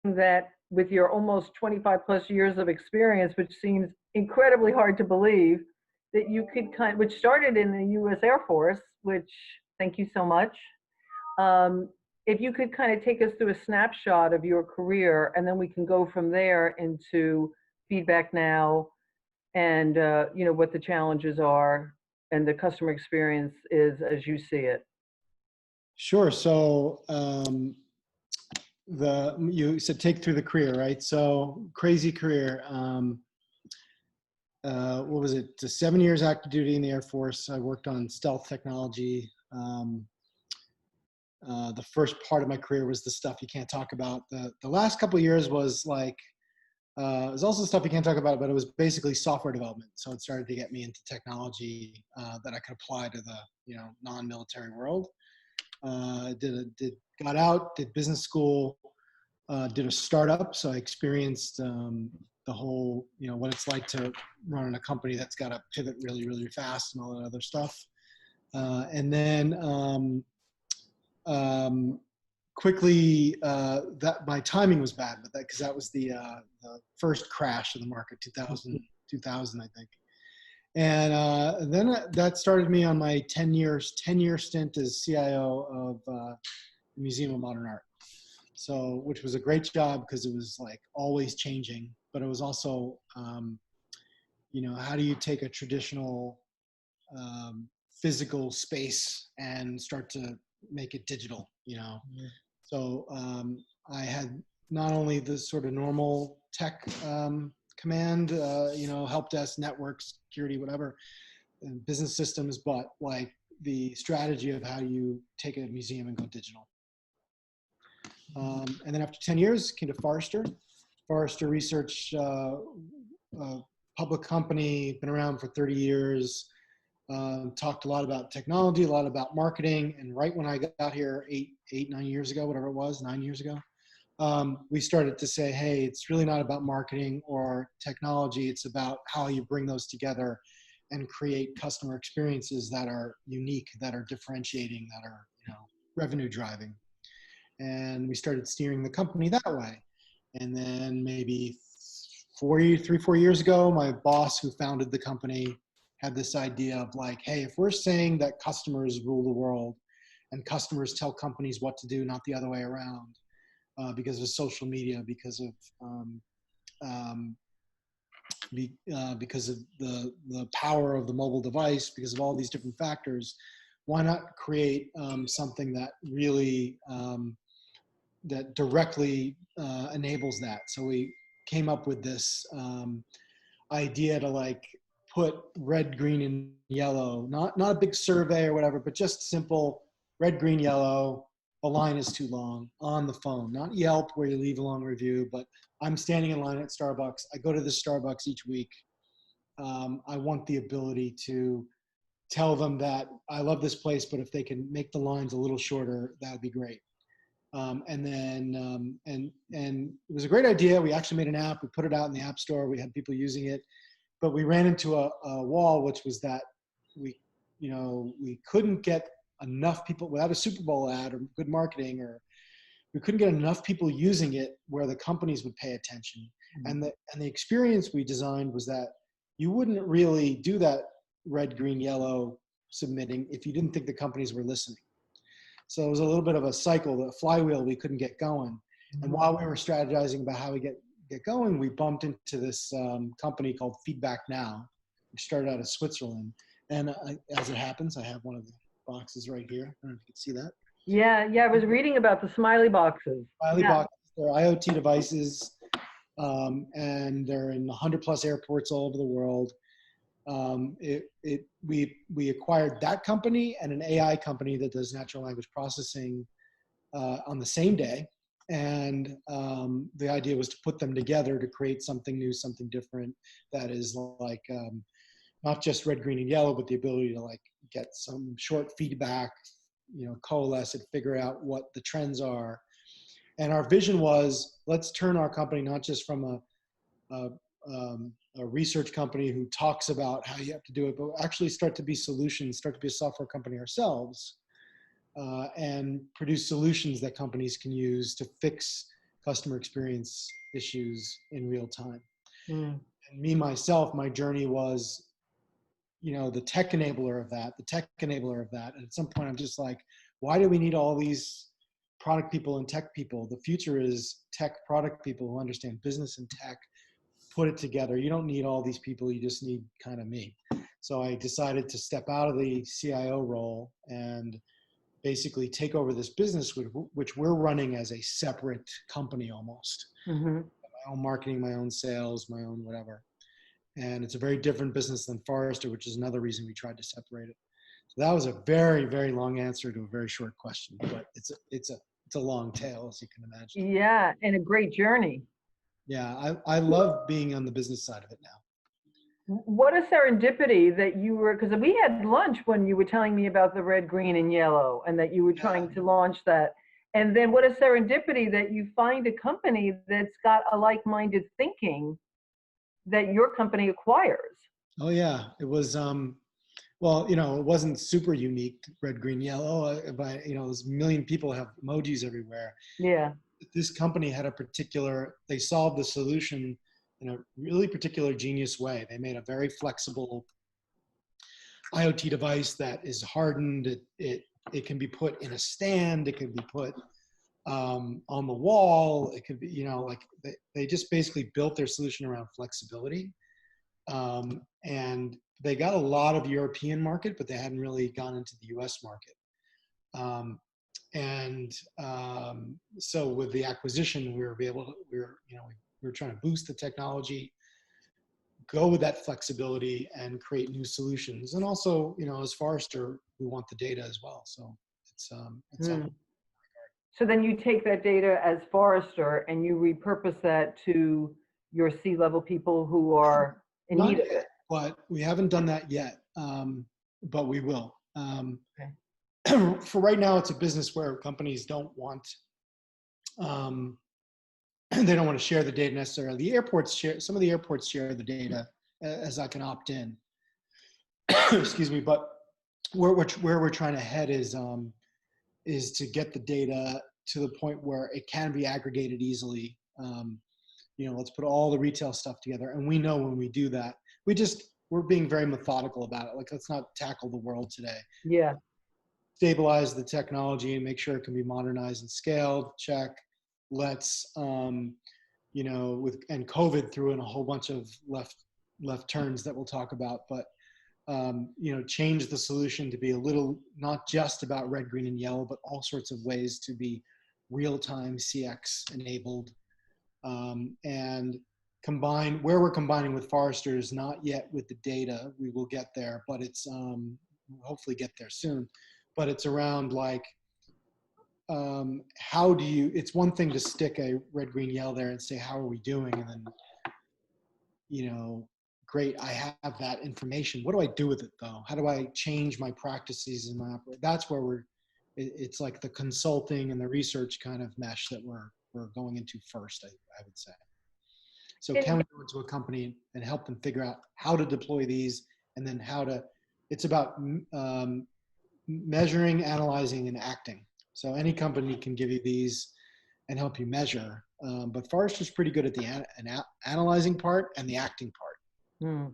that with your almost 25 plus years of experience, which seems incredibly hard to believe, that you could which started in the U.S. Air Force, which thank you so much. Um, if you could kind of take us through a snapshot of your career, and then we can go from there into feedback now, and what the challenges are and the customer experience is as you see it. Sure. So you said take through the career, right? So crazy career. What was it? 7 years active duty in the Air Force. I worked on stealth technology. The first part of my career was the stuff you can't talk about. The last couple of years was like, it was also stuff you can't talk about, but it was basically software development. So it started to get me into technology that I could apply to the non-military world. Got out, did business school, did a startup. So I experienced the whole, what it's like to run a company that's got to pivot really, really fast and all that other stuff. And then quickly, that my timing was bad with that because that was the first crash of the market, 2000, I think. And then that started me on my 10-year stint as CIO of the Museum of Modern Art. So, which was a great job because it was like always changing, but it was also, how do you take a traditional physical space and start to make it digital, Mm-hmm. So I had not only the sort of normal tech command, help desk, networks, security, whatever, and business systems, but like the strategy of how you take a museum and go digital. And then after 10 years, came to Forrester Research, public company, been around for 30 years, talked a lot about technology, a lot about marketing. And right when I got here 9 years ago, whatever it was, 9 years ago, we started to say, hey, it's really not about marketing or technology. It's about how you bring those together and create customer experiences that are unique, that are differentiating, that are revenue driving. And we started steering the company that way. And then maybe 4 years ago, my boss who founded the company had this idea of like, hey, if we're saying that customers rule the world and customers tell companies what to do, not the other way around, because of social media, because of the power of the mobile device, because of all these different factors, why not create something that really that directly enables that? So we came up with this idea to like put red, green, and yellow, not a big survey or whatever, but just simple red, green, yellow. A line is too long on the phone, not Yelp where you leave a long review, but I'm standing in line at Starbucks. I go to the Starbucks each week. I want the ability to tell them that I love this place, but if they can make the lines a little shorter, that would be great. And it was a great idea. We actually made an app. We put it out in the App Store. We had people using it, but we ran into a wall, which was that we couldn't get enough people without a Super Bowl ad or good marketing, or we couldn't get enough people using it where the companies would pay attention. Mm-hmm. And the experience we designed was that you wouldn't really do that red, green, yellow submitting if you didn't think the companies were listening. So it was a little bit of a cycle, the flywheel we couldn't get going. Mm-hmm. And while we were strategizing about how we get going, we bumped into this company called Feedback Now, which started out of Switzerland. And as it happens, I have one of the boxes right here. I don't know if you can see that. Yeah, I was reading about the smiley boxes. Smiley boxes, they're IoT devices, and they're in 100 plus airports all over the world. We acquired that company and an AI company that does natural language processing on the same day. And the idea was to put them together to create something new, something different that is like not just red, green, and yellow, but the ability to like get some short feedback, coalesce it, figure out what the trends are. And our vision was, let's turn our company not just from a research company who talks about how you have to do it, but actually start to be solutions, start to be a software company ourselves, and produce solutions that companies can use to fix customer experience issues in real time. Mm. And me, myself, my journey was, the tech enabler of that, And at some point I'm just like, why do we need all these product people and tech people? The future is tech product people who understand business and tech, put it together. You don't need all these people. You just need kind of me. So I decided to step out of the CIO role and basically take over this business, which we're running as a separate company almost. Mm-hmm. My own marketing, my own sales, my own whatever. And it's a very different business than Forrester, which is another reason we tried to separate it. So that was a very, very long answer to a very short question, but it's a long tail, as you can imagine. Yeah, and a great journey. Yeah, I love being on the business side of it now. What a serendipity that you were, because we had lunch when you were telling me about the red, green, and yellow, and that you were trying to launch that. And then what a serendipity that you find a company that's got a like-minded thinking that your company acquires. Oh yeah, it was. Well, it wasn't super unique, red, green, yellow. But there's a million people have emojis everywhere. Yeah. This company had they solved the solution in a really particular genius way. They made a very flexible IoT device that is hardened. It can be put in a stand. It can be put on the wall. It could be, like they just basically built their solution around flexibility. And they got a lot of European market, but they hadn't really gone into the US market. So with the acquisition, we were trying to boost the technology, go with that flexibility and create new solutions. And also, as Forrester, we want the data as well. So So then you take that data as Forrester and you repurpose that to your C-level people who are in not need of yet, it. but we haven't done that yet. But we will. Okay. For right now, it's a business where companies don't want, they don't want to share the data necessarily. Some of the airports share the data as I can opt in. Excuse me, but where we're trying to head is to get the data to the point where it can be aggregated easily. Let's put all the retail stuff together, and we know when we do that, we're being very methodical about it. Like, let's not tackle the world today. Yeah. Stabilize the technology and make sure it can be modernized and scaled. Check. Let's, and COVID threw in a whole bunch of left turns that we'll talk about, but change the solution to be a little, not just about red, green, and yellow, but all sorts of ways to be real-time CX enabled. And where we're combining with Forrester is not yet with the data. We will get there, but it's we'll hopefully get there soon. But it's around like, it's one thing to stick a red, green, yellow there and say, how are we doing? And then, great, I have that information. What do I do with it though? How do I change my practices and my operation? That's where it's like the consulting and the research kind of mesh that we're going into first, I would say. So can we go into a company and help them figure out how to deploy these, and then it's about measuring, analyzing, and acting. So any company can give you these and help you measure. But Forrester's pretty good at the analyzing part and the acting part.